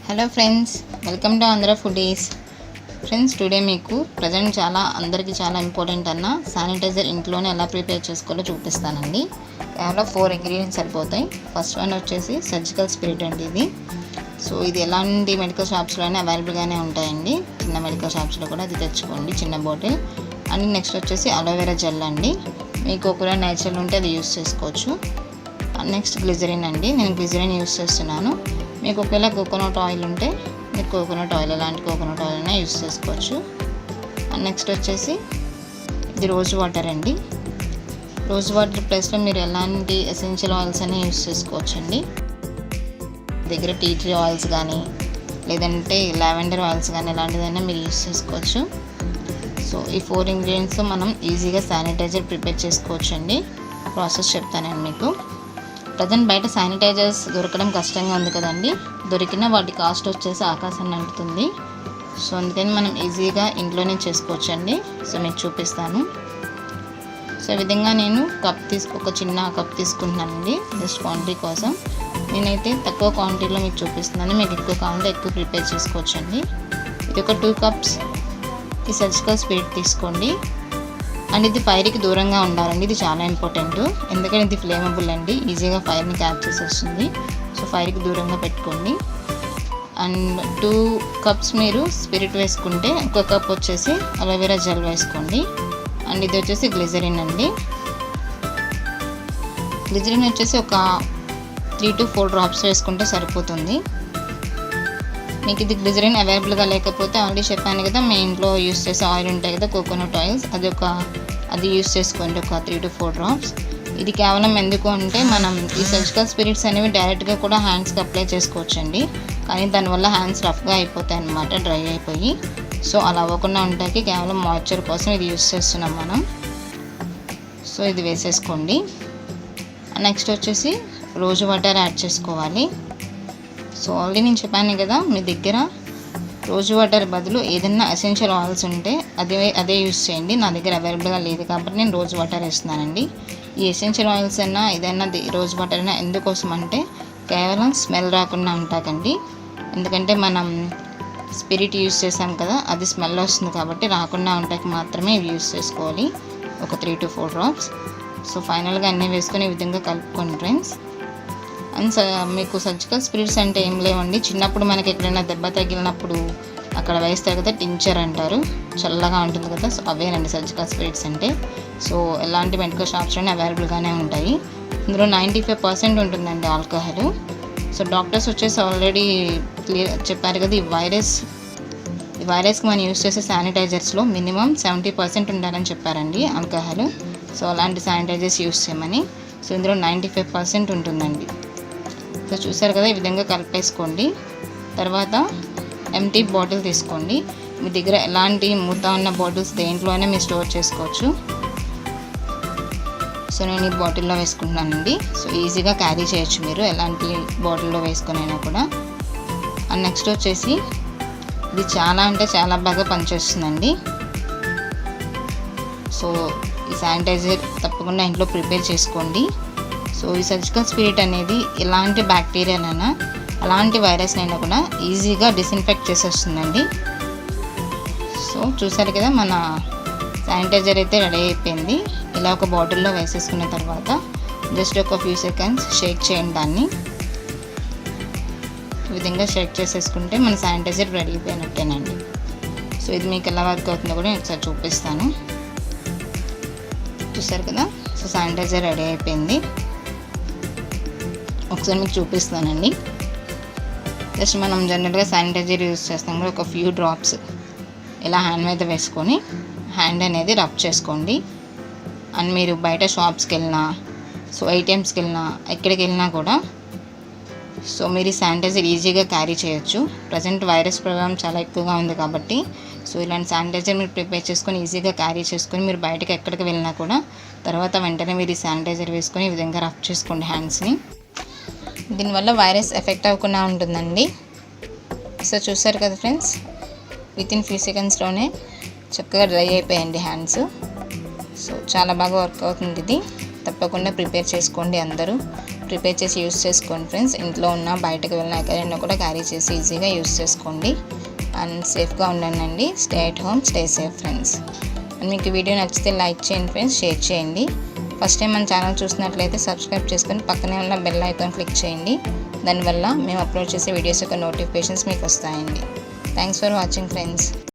Hello friends, welcome to Andhra foodies. Friends, today మీకు present అందరికీ చాలా ఇంపార్టెంట్ అన్న శానిటైజర్ ఇంట్లోనే ఎలా ప్రిపేర్ చేసుకోవాలో చూపిస్తానండి. కేవలం 4 ఇంగ్రీడియంట్స్ సరిపోతాయి. ఫస్ట్ వన్ వచ్చేసి సర్జికల్ స్పిరిట్ అండి. ఇది ఎలాంటి మెడికల్ షాప్స్లోనే అవైలబుల్గానే ఉంటాయండి. చిన్న మెడికల్ షాప్స్లో కూడా అది తెచ్చుకోండి, చిన్న బాటిల్. అండ్ నెక్స్ట్ వచ్చేసి అలోవెరా జెల్ అండి. మీకు ఒకవేళ నేచురల్ ఉంటే అది యూస్ చేసుకోవచ్చు. నెక్స్ట్ గ్లిజరిన్ అండి. నేను గ్లిజరిన్ యూస్ చేస్తున్నాను. మీకు ఒకవేళ కోకోనట్ ఆయిల్ ఉంటే మీరు కోకోనట్ ఆయిల్, ఎలాంటి కోకోనట్ ఆయిల్ అయినా యూస్ చేసుకోవచ్చు. అండ్ నెక్స్ట్ వచ్చేసి ఇది రోజ్ వాటర్ అండి. రోజ్ వాటర్ ప్లేస్లో మీరు ఎలాంటి ఎసెన్షియల్ ఆయిల్స్ అయినా యూస్ చేసుకోవచ్చండి. దగ్గర టీ ట్రీ ఆయిల్స్ కానీ లేదంటే లావెండర్ ఆయిల్స్ కానీ ఎలాంటిదైనా మీరు యూస్ చేసుకోవచ్చు. సో ఈ 4 ఇంగ్రీడియంట్స్తో మనం ఈజీగా శానిటైజర్ ప్రిపేర్ చేసుకోవచ్చు అండి. ప్రాసెస్ చెప్తానండి మీకు. ప్రజెంట్ బయట శానిటైజర్స్ దొరకడం కష్టంగా ఉంది కదండి. దొరికిన వాటి కాస్ట్ వచ్చేసి ఆకాశాన్ని అంటుతుంది. సో అందుకని మనం ఈజీగా ఇంట్లోనే చేసుకోవచ్చు అండి. సో మీకు చూపిస్తాను. సో ఈ విధంగా నేను ఒక చిన్న కప్ తీసుకుంటున్నానండి, జస్ట్ క్వాంటిటీ కోసం. నేనైతే తక్కువ క్వాంటిటీలో మీకు చూపిస్తున్నాను. మీకు ఎక్కువ కావాలంటే ఎక్కువ ప్రిపేర్ చేసుకోవచ్చు అండి. ఇది ఒక 2 కప్స్ ఈ సర్జికల్ స్పిరిట్ తీసుకోండి. అండ్ ఇది ఫైర్కి దూరంగా ఉండాలండి. ఇది చాలా ఇంపార్టెంట్, ఎందుకంటే ఇది ఫ్లేమబుల్ అండి, ఈజీగా ఫైర్ని క్యాచ్ చేసేస్తుంది. సో ఫైర్కి దూరంగా పెట్టుకోండి. అండ్ 2 కప్స్ మీరు స్పిరిట్ వేసుకుంటే 1 కప్ వచ్చేసి అలోవెరా జెల్ వేసుకోండి. అండ్ ఇది వచ్చేసి గ్లిజరిన్ అండి. గ్లిజరిన్ వచ్చేసి ఒక 3 to 4 డ్రాప్స్ వేసుకుంటే సరిపోతుంది. మీకు ఇది గ్లిజరిన్ అవైలబుల్గా లేకపోతే ఆల్రెడీ చెప్పాను కదా, మీ ఇంట్లో యూస్ చేసే ఆయిల్ ఉంటాయి కదా, కోకోనట్ ఆయిల్స్, అది యూస్ చేసుకోండి, ఒక 3 to 4 డ్రాప్స్. ఇది కేవలం ఎందుకు అంటే మనం ఈ సర్జికల్ స్పిరిట్స్ అనేవి డైరెక్ట్గా కూడా హ్యాండ్స్కి అప్లై చేసుకోవచ్చండి. కానీ దానివల్ల హ్యాండ్స్ రఫ్గా అయిపోతాయి అన్నమాట, డ్రై అయిపోయి. సో అలా అవ్వకుండా ఉంటాయి, కేవలం మాయిశ్చర్ కోసం ఇది యూస్ చేస్తున్నాం మనం. సో ఇది వేసేసుకోండి. నెక్స్ట్ వచ్చేసి రోజ్ వాటర్ యాడ్ చేసుకోవాలి. సో ఆల్రెడీ నేను చెప్పాను కదా, మీ దగ్గర రోజ్ వాటర్ బదులు ఏదైనా ఎసెన్షియల్ ఆయిల్స్ ఉంటే అదే యూస్ చేయండి. నా దగ్గర అవైలబుల్గా లేదు కాబట్టి నేను రోజ్ వాటర్ వేస్తున్నానండి. ఈ ఎసెన్షియల్ ఆయిల్స్ అయినా ఏదైనా రోజ్ వాటర్ అయినా ఎందుకోసం అంటే కేవలం స్మెల్ రాకుండా ఉంటాకండి. ఎందుకంటే మనం స్పిరిట్ యూస్ చేసాం కదా, అది స్మెల్ వస్తుంది కాబట్టి రాకుండా ఉంటాకి మాత్రమే ఇవి యూస్ చేసుకోవాలి, ఒక 3 to 4 డ్రాప్స్. సో ఫైనల్గా అన్నీ వేసుకొని ఈ విధంగా కలుపుకోండి ఫ్రెండ్స్. అండ్ మీకు సర్జికల్ స్పిరిట్స్ అంటే ఏం లేవండి. చిన్నప్పుడు మనకి ఎక్కడైనా దెబ్బ తగిలినప్పుడు అక్కడ వేస్తారు కదా, టించర్ అంటారు, చల్లగా ఉంటుంది కదా. సో అవేనండి సర్జికల్ స్పిరిట్స్ అంటే. సో ఎలాంటి మెడికల్ షాప్స్లోనే అవైలబుల్గానే ఉంటాయి. ఇందులో 95% ఉంటుందండి ఆల్కహాల్. సో డాక్టర్స్ వచ్చేసి ఆల్రెడీ క్లియర్ చెప్పారు కదా, ఈ వైరస్కి మనం యూస్ చేసే శానిటైజర్స్లో మినిమం 70% ఉండాలని చెప్పారండి ఆల్కహాల్. సో అలాంటి శానిటైజర్స్ యూస్ చేయమని. సో ఇందులో 95% ఉంటుందండి. సో చూసారు కదా, ఈ విధంగా కలిపేసుకోండి. తర్వాత ఎంటీ బాటిల్ తీసుకోండి. మీ దగ్గర ఎలాంటి మూత ఉన్న బాటిల్స్ దేంట్లో అయినా మీరు స్టోర్ చేసుకోవచ్చు. సో నేను ఈ బాటిల్లో వేసుకుంటున్నానండి. సో ఈజీగా క్యారీ చేయొచ్చు మీరు ఎలాంటి బాటిల్లో వేసుకొని అయినా కూడా. అండ్ నెక్స్ట్ వచ్చేసి ఇది చాలా అంటే చాలా బాగా పనిచేస్తుందండి. సో ఈ శానిటైజర్ తప్పకుండా ఇంట్లో ప్రిపేర్ చేసుకోండి. సో ఈ సర్జికల్ స్పిరిట్ అనేది ఎలాంటి బ్యాక్టీరియానైనా అలాంటి వైరస్నైనా కూడా ఈజీగా డిస్ఇన్ఫెక్ట్ చేసేస్తుందండి. సో చూసారు కదా, మన శానిటైజర్ అయితే రెడీ అయిపోయింది. ఇలా ఒక బాటిల్లో వేసేసుకున్న తర్వాత జస్ట్ ఒక ఫ్యూ సెకండ్స్ షేక్ చేయండి దాన్ని. ఈ విధంగా షేక్ చేసేసుకుంటే మన శానిటైజర్ రెడీ అయిపోయినట్టేనండి. సో ఇది మీకు ఎలా వర్క్ అవుతుందో కూడా నేను ఒకసారి చూపిస్తాను. చూసారు కదా, సో శానిటైజర్ రెడీ అయిపోయింది. ఒకసారి మీకు చూపిస్తానండి. జస్ట్ మనం జనరల్గా శానిటైజర్ యూస్ చేస్తాం కూడా, ఒక ఫ్యూ డ్రాప్స్ ఇలా హ్యాండ్ మీద వేసుకొని హ్యాండ్ అనేది రబ్ చేసుకోండి. అండ్ మీరు బయట షాప్స్కి వెళ్ళినా, సో ఏటీఎంస్కి వెళ్ళినా, ఎక్కడికి వెళ్ళినా కూడా సో మీరు ఈ శానిటైజర్ ఈజీగా క్యారీ చేయొచ్చు. ప్రజెంట్ వైరస్ ప్రభావం చాలా ఎక్కువగా ఉంది కాబట్టి సో ఇలాంటి శానిటైజర్ మీరు ప్రిపేర్ చేసుకొని ఈజీగా క్యారీ చేసుకొని మీరు బయటకు ఎక్కడికి వెళ్ళినా కూడా తర్వాత వెంటనే మీరు ఈ శానిటైజర్ వేసుకొని ఈ విధంగా రబ్ చేసుకోండి హ్యాండ్స్ని. దీనివల్ల వైరస్ ఎఫెక్ట్ అవ్వకుండా ఉంటుందండి. సో చూసారు కదా ఫ్రెండ్స్, వితిన్ ఫ్యూ సెకండ్స్లోనే చక్కగా డ్రై అయిపోయాయండి హ్యాండ్స్. సో చాలా బాగా వర్క్ అవుతుంది ఇది. తప్పకుండా ప్రిపేర్ చేసుకోండి అందరూ. ప్రిపేర్ చేసి యూస్ చేసుకోండి ఫ్రెండ్స్. ఇంట్లో ఉన్న బయటకు వెళ్ళిన ఎక్కడైనా కూడా క్యారీ చేసి ఈజీగా యూస్ చేసుకోండి అండ్ సేఫ్గా ఉండండి. Stay at home, stay safe friends. And మీకు వీడియో నచ్చితే లైక్ చేయండి ఫ్రెండ్స్, షేర్ చేయండి. ఫస్ట్ టైం మన ఛానల్ చూసినట్లయితే సబ్స్క్రైబ్ చేసుకొని పక్కనే ఉన్న బెల్ ఐకాన్ క్లిక్ చేయండి. దానివల్ల మేము అప్లోడ్ చేసే వీడియోస్ యొక్క నోటిఫికేషన్స్ మీకు వస్తాయండి. Thanks for watching friends.